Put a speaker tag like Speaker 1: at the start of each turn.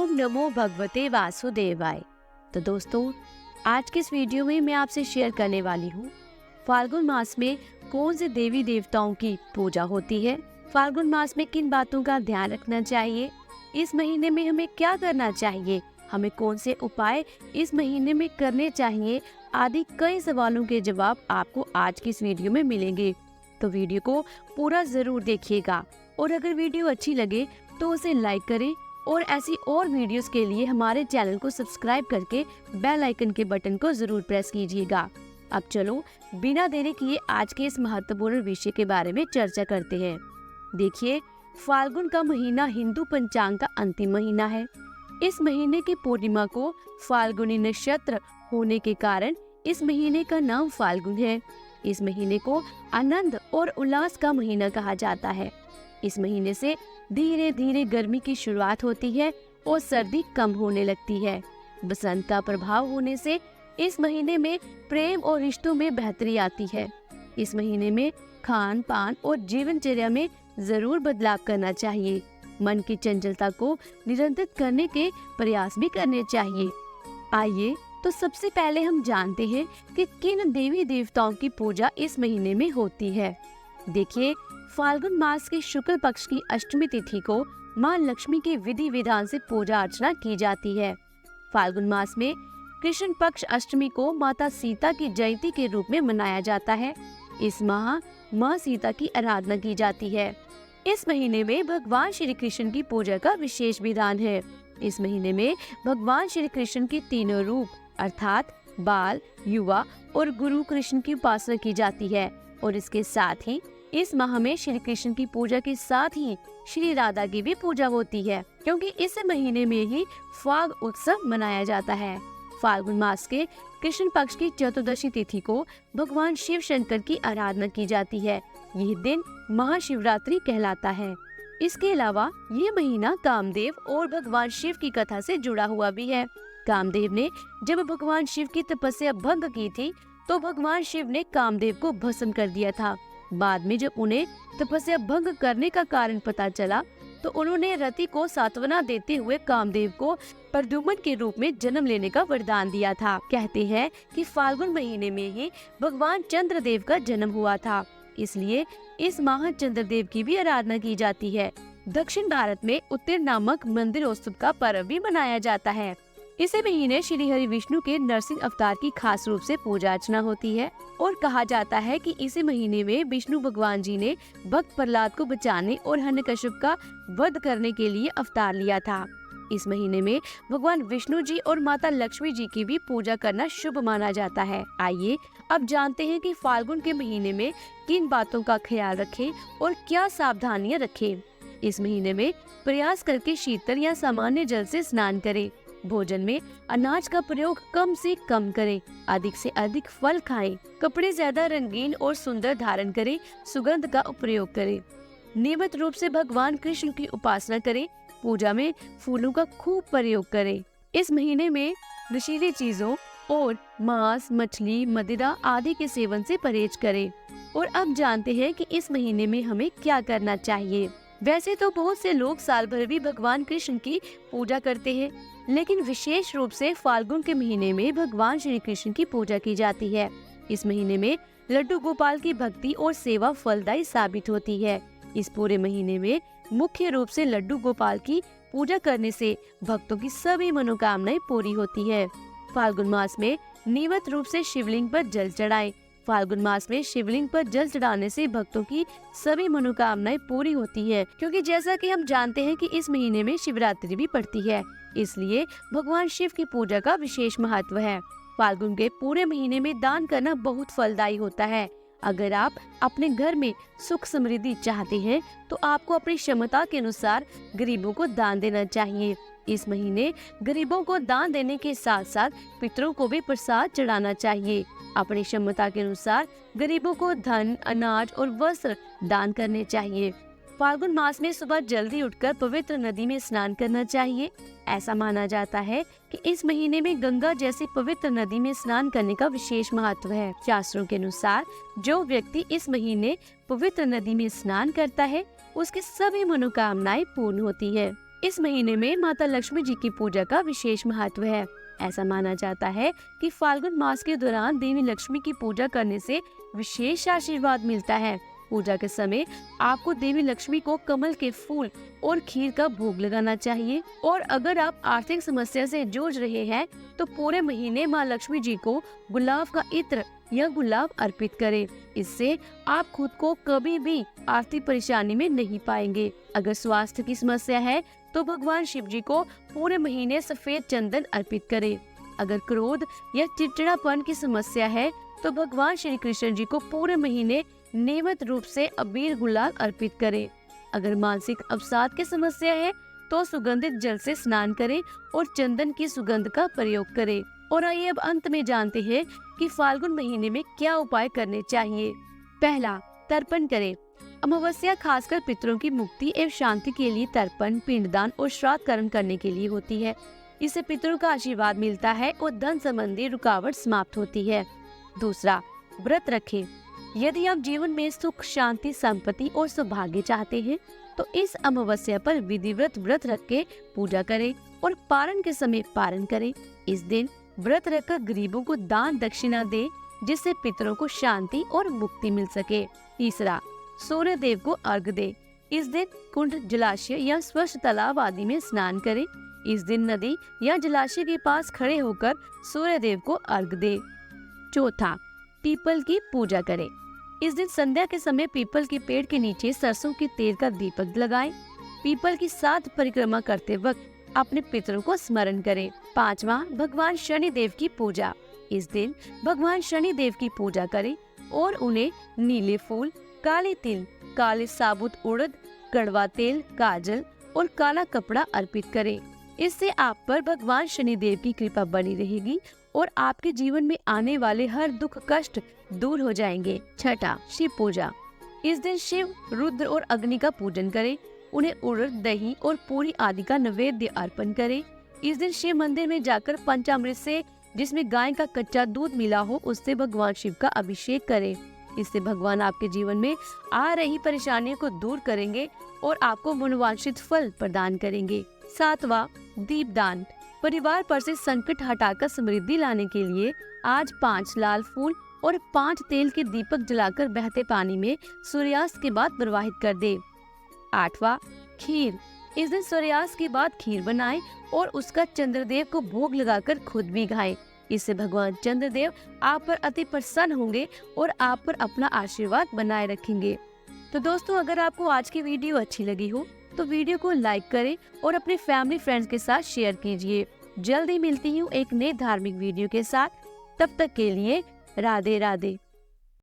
Speaker 1: ओम नमो भगवते वासुदेवाय। तो दोस्तों, आज के इस वीडियो में मैं आपसे शेयर करने वाली हूँ फाल्गुन मास में कौन से देवी देवताओं की पूजा होती है, फाल्गुन मास में किन बातों का ध्यान रखना चाहिए, इस महीने में हमें क्या करना चाहिए, हमें कौन से उपाय इस महीने में करने चाहिए आदि कई सवालों के जवाब आपको आज की इस वीडियो में मिलेंगे। तो वीडियो को पूरा जरूर देखिएगा और अगर वीडियो अच्छी लगे तो उसे लाइक करें और ऐसी और वीडियोस के लिए हमारे चैनल को सब्सक्राइब करके बेल आइकन के बटन को जरूर प्रेस कीजिएगा। अब चलो बिना देरी किए आज के इस महत्वपूर्ण विषय के बारे में चर्चा करते हैं। देखिए, फाल्गुन का महीना हिंदू पंचांग का अंतिम महीना है। इस महीने की पूर्णिमा को फाल्गुनी नक्षत्र होने के कारण इस महीने का नाम फाल्गुन है। इस महीने को आनंद और उल्लास का महीना कहा जाता है। इस महीने से धीरे धीरे गर्मी की शुरुआत होती है और सर्दी कम होने लगती है। बसंत का प्रभाव होने से इस महीने में प्रेम और रिश्तों में बेहतरी आती है। इस महीने में खान पान और जीवनचर्या में जरूर बदलाव करना चाहिए। मन की चंचलता को नियंत्रित करने के प्रयास भी करने चाहिए। आइए तो सबसे पहले हम जानते हैं कि किन देवी देवताओं की पूजा इस महीने में होती है। देखिए, फाल्गुन मास के शुक्ल पक्ष की अष्टमी तिथि को मां लक्ष्मी के विधि विधान से पूजा अर्चना की जाती है। फाल्गुन मास में कृष्ण पक्ष अष्टमी को माता सीता की जयंती के रूप में मनाया जाता है। इस माह मां सीता की आराधना की जाती है। इस महीने में भगवान श्री कृष्ण की पूजा का विशेष विधान है। इस महीने में भगवान श्री कृष्ण के तीनों रूप अर्थात बाल, युवा और गुरु कृष्ण की उपासना की जाती है और इसके साथ ही इस माह में श्री कृष्ण की पूजा के साथ ही श्री राधा की भी पूजा होती है, क्योंकि इस महीने में ही फाग उत्सव मनाया जाता है। फाल्गुन मास के कृष्ण पक्ष की चतुर्दशी तिथि को भगवान शिव शंकर की आराधना की जाती है। यह दिन महाशिवरात्रि कहलाता है। इसके अलावा ये महीना कामदेव और भगवान शिव की कथा से जुड़ा हुआ भी है। कामदेव ने जब भगवान शिव की तपस्या भंग की थी तो भगवान शिव ने कामदेव को भस्म कर दिया था। बाद में जब उन्हें तपस्या भंग करने का कारण पता चला तो उन्होंने रति को सांत्वना देते हुए कामदेव को प्रद्युम्न के रूप में जन्म लेने का वरदान दिया था। कहते हैं कि फाल्गुन महीने में ही भगवान चंद्रदेव का जन्म हुआ था, इसलिए इस माह चंद्रदेव की भी आराधना की जाती है। दक्षिण भारत में उत्तर नामक मंदिरोत्सव का पर्व भी मनाया जाता है। इसी महीने श्री हरि विष्णु के नरसिंह अवतार की खास रूप से पूजा अर्चना होती है और कहा जाता है कि इसी महीने में विष्णु भगवान जी ने भक्त प्रहलाद को बचाने और हिरण्यकश्यप का वध करने के लिए अवतार लिया था। इस महीने में भगवान विष्णु जी और माता लक्ष्मी जी की भी पूजा करना शुभ माना जाता है। आइए अब जानते हैं कि फाल्गुन के महीने में किन बातों का ख्याल रखें और क्या सावधानियां रखें। इस महीने में प्रयास करके शीतल या सामान्य जल से स्नान करें। भोजन में अनाज का प्रयोग कम से कम करें। अधिक से अधिक फल खाएं। कपड़े ज्यादा रंगीन और सुंदर धारण करें। सुगंध का प्रयोग करें। नियमित रूप से भगवान कृष्ण की उपासना करें। पूजा में फूलों का खूब प्रयोग करें। इस महीने में नशीली चीजों और मांस, मछली, मदिरा आदि के सेवन से परहेज करें। और अब जानते हैं कि इस महीने में हमें क्या करना चाहिए। वैसे तो बहुत से लोग साल भर भी भगवान कृष्ण की पूजा करते हैं, लेकिन विशेष रूप से फाल्गुन के महीने में भगवान श्री कृष्ण की पूजा की जाती है। इस महीने में लड्डू गोपाल की भक्ति और सेवा फलदायी साबित होती है। इस पूरे महीने में मुख्य रूप से लड्डू गोपाल की पूजा करने से भक्तों की सभी मनोकामनाएं पूरी होती है। फाल्गुन मास में नियमित रूप से शिवलिंग पर जल चढ़ाएं। फाल्गुन मास में शिवलिंग पर जल चढ़ाने से भक्तों की सभी मनोकामनाएं पूरी होती है, क्योंकि जैसा कि हम जानते हैं कि इस महीने में शिवरात्रि भी पड़ती है, इसलिए भगवान शिव की पूजा का विशेष महत्व है। फाल्गुन के पूरे महीने में दान करना बहुत फलदायी होता है। अगर आप अपने घर में सुख समृद्धि चाहते हैं तो आपको अपनी क्षमता के अनुसार गरीबों को दान देना चाहिए। इस महीने गरीबों को दान देने के साथ साथ पितरों को भी प्रसाद चढ़ाना चाहिए। अपनी क्षमता के अनुसार गरीबों को धन, अनाज और वस्त्र दान करने चाहिए। फाल्गुन मास में सुबह जल्दी उठकर पवित्र नदी में स्नान करना चाहिए। ऐसा माना जाता है कि इस महीने में गंगा जैसी पवित्र नदी में स्नान करने का विशेष महत्व है। शास्त्रों के अनुसार जो व्यक्ति इस महीने पवित्र नदी में स्नान करता है उसकी सभी मनोकामनाएं पूर्ण होती है। इस महीने में माता लक्ष्मी जी की पूजा का विशेष महत्व है। ऐसा माना जाता है कि फाल्गुन मास के दौरान देवी लक्ष्मी की पूजा करने से विशेष आशीर्वाद मिलता है। पूजा के समय आपको देवी लक्ष्मी को कमल के फूल और खीर का भोग लगाना चाहिए। और अगर आप आर्थिक समस्या से जूझ रहे हैं तो पूरे महीने माँ लक्ष्मी जी को गुलाब का इत्र या गुलाब अर्पित करें। इससे आप खुद को कभी भी आर्थिक परेशानी में नहीं पाएंगे। अगर स्वास्थ्य की समस्या है तो भगवान शिव जी को पूरे महीने सफेद चंदन अर्पित करें। अगर क्रोध या चिड़चिड़ापन की समस्या है तो भगवान श्री कृष्ण जी को पूरे महीने नियमित रूप से अबीर गुलाल अर्पित करें। अगर मानसिक अवसाद की समस्या है तो सुगंधित जल से स्नान करें और चंदन की सुगंध का प्रयोग करें। और आइए अब अंत में जानते हैं कि फाल्गुन महीने में क्या उपाय करने चाहिए। पहला, तर्पण करें। अमावस्या खासकर पितरों की मुक्ति एवं शांति के लिए तर्पण, पिंडदान और श्राद्ध कर्म करने के लिए होती है। इससे पितरों का आशीर्वाद मिलता है और धन संबंधी रुकावट समाप्त होती है। दूसरा, व्रत रखें। यदि आप जीवन में सुख, शांति, संपत्ति और सौभाग्य चाहते हैं तो इस अमावस्या पर विधिवत व्रत रख के पूजा करें और पारण के समय पारण करें। इस दिन व्रत रखकर गरीबों को दान दक्षिणा दे, जिससे पितरों को शांति और मुक्ति मिल सके। तीसरा, सूर्य देव को अर्घ दे। इस दिन कुंड, जलाशय या स्वच्छ तालाब आदि में स्नान करें। इस दिन नदी या जलाशय के पास खड़े होकर सूर्य देव को अर्घ दे। चौथा, पीपल की पूजा करें। इस दिन संध्या के समय पीपल के पेड़ के नीचे सरसों के तेल का दीपक लगाएं। पीपल की 7 परिक्रमा करते वक्त अपने पितरों को स्मरण करें। पांचवा, भगवान शनि देव की पूजा। इस दिन भगवान शनि देव की पूजा करें और उन्हें नीले फूल, काले तिल, काले साबुत उड़द, कड़वा तेल, काजल और काला कपड़ा अर्पित करें। इससे आप पर भगवान शनि देव की कृपा बनी रहेगी और आपके जीवन में आने वाले हर दुख कष्ट दूर हो जाएंगे। छठा, शिव पूजा। इस दिन शिव, रुद्र और अग्नि का पूजन करें। उन्हें उड़द, दही और पूरी आदि का नैवेद्य अर्पण करें। इस दिन शिव मंदिर में जाकर पंचामृत से, जिसमें गाय का कच्चा दूध मिला हो, उससे भगवान शिव का अभिषेक करें। इससे भगवान आपके जीवन में आ रही परेशानियों को दूर करेंगे और आपको मनोवांछित फल प्रदान करेंगे। सातवां, दीपदान। परिवार पर से संकट हटाकर समृद्धि लाने के लिए आज 5 लाल फूल और 5 तेल के दीपक जलाकर बहते पानी में सूर्यास्त के बाद प्रवाहित कर दे। आठवां, खीर। इस दिन सूर्यास्त के बाद खीर बनाएं और उसका चंद्रदेव को भोग लगाकर खुद भी खाएं। इससे भगवान चंद्रदेव आप पर अति प्रसन्न होंगे और आप पर अपना आशीर्वाद बनाए रखेंगे। तो दोस्तों, अगर आपको आज की वीडियो अच्छी लगी हो तो वीडियो को लाइक करें और अपने फैमिली फ्रेंड्स के साथ शेयर कीजिए। जल्दी मिलती हूँ एक नए धार्मिक वीडियो के साथ। तब तक के लिए राधे राधे।